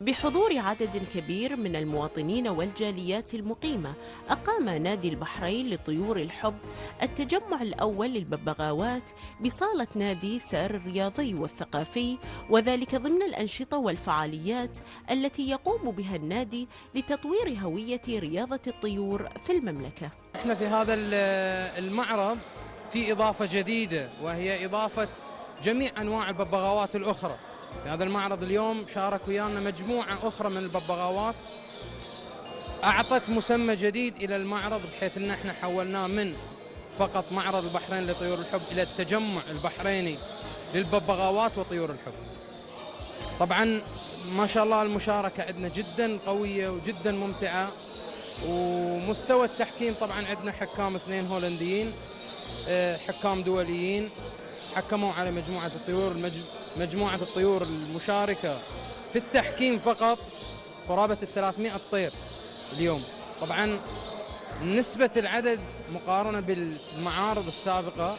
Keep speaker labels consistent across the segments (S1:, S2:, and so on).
S1: بحضور عدد كبير من المواطنين والجاليات المقيمة، أقام نادي البحرين لطيور الحب التجمع الأول للببغاوات بصالة نادي سار الرياضي والثقافي، وذلك ضمن الأنشطة والفعاليات التي يقوم بها النادي لتطوير هوية رياضة الطيور في المملكة.
S2: احنا في هذا المعرض في إضافة جديدة، وهي إضافة جميع أنواع الببغاوات الأخرى. في هذا المعرض اليوم شارك ويانا مجموعة أخرى من الببغاوات، أعطت مسمى جديد إلى المعرض، بحيث أن احنا حولناه من فقط معرض البحرين لطيور الحب إلى التجمع البحريني للببغاوات وطيور الحب. طبعا ما شاء الله المشاركة عندنا جدا قوية وجدا ممتعة، ومستوى التحكيم طبعا عندنا حكام 2 هولنديين، حكام دوليين حكموا على مجموعة الطيور. مجموعة الطيور المشاركة في التحكيم فقط قرابة 300 طير اليوم. طبعا نسبة العدد مقارنة بالمعارض السابقة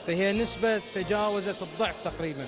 S2: فهي نسبة تجاوزت الضعف تقريبا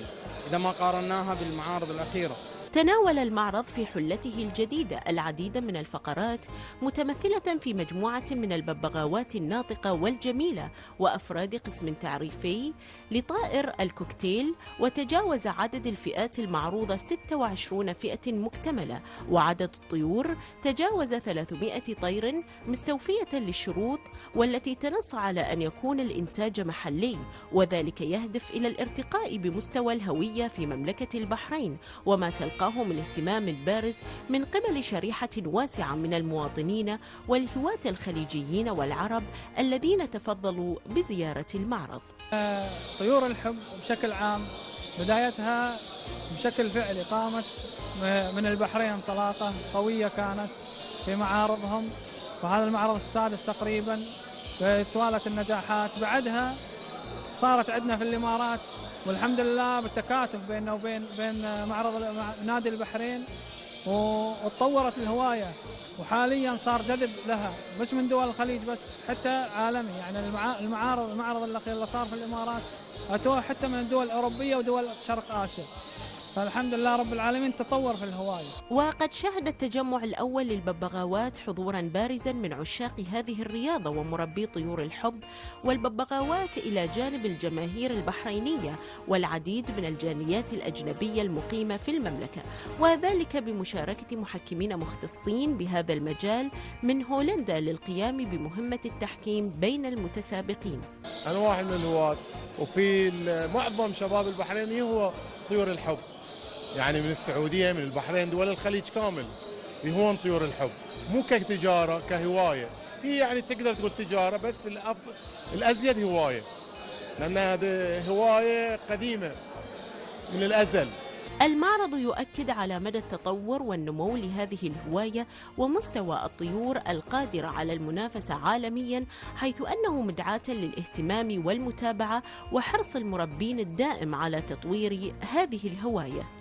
S2: إذا ما قارناها بالمعارض الأخيرة.
S1: تناول المعرض في حلته الجديدة العديد من الفقرات متمثلة في مجموعة من الببغاوات الناطقة والجميلة وأفراد قسم تعريفي لطائر الكوكتيل، وتجاوز عدد الفئات المعروضة 26 فئة مكتملة، وعدد الطيور تجاوز 300 طير مستوفية للشروط، والتي تنص على أن يكون الإنتاج محلي، وذلك يهدف إلى الارتقاء بمستوى الهوية في مملكة البحرين، وما تلقاه من اهتمام بارز من قبل شريحة واسعة من المواطنين والهواة الخليجيين والعرب الذين تفضلوا بزيارة المعرض.
S3: طيور الحب بشكل عام بدايتها بشكل فعلي قامت من البحرين، انطلاقة قوية كانت في معارضهم، وهذا المعرض السادس تقريبا بتوالة النجاحات. بعدها صارت عندنا في الإمارات، والحمد لله بالتكاتف بيننا وبين معرض نادي البحرين، وتطورت الهواية، وحاليا صار جذب لها مش من دول الخليج بس، حتى عالمي. يعني المعرض الأخير اللي صار في الإمارات أتوه حتى من الدول الأوروبية ودول شرق آسيا، فالحمد لله رب العالمين تطور في الهواية.
S1: وقد شهد التجمع الأول للببغاوات حضورا بارزا من عشاق هذه الرياضة ومربي طيور الحب والببغاوات، إلى جانب الجماهير البحرينية والعديد من الجاليات الأجنبية المقيمة في المملكة، وذلك بمشاركة محكمين مختصين بهذا المجال من هولندا للقيام بمهمة التحكيم بين المتسابقين.
S4: أنا واحد من الهواة، وفي معظم شباب البحرين هو طيور الحب، يعني من السعودية، من البحرين، دول الخليج كامل يهون طيور الحب، مو كتجارة، كهواية. هي يعني تقدر تقول تجارة، بس الأزيد هواية، لأن هذه هواية قديمة من الأزل.
S1: المعرض يؤكد على مدى التطور والنمو لهذه الهواية ومستوى الطيور القادرة على المنافسة عالميا، حيث أنه مدعاة للاهتمام والمتابعة وحرص المربين الدائم على تطوير هذه الهواية.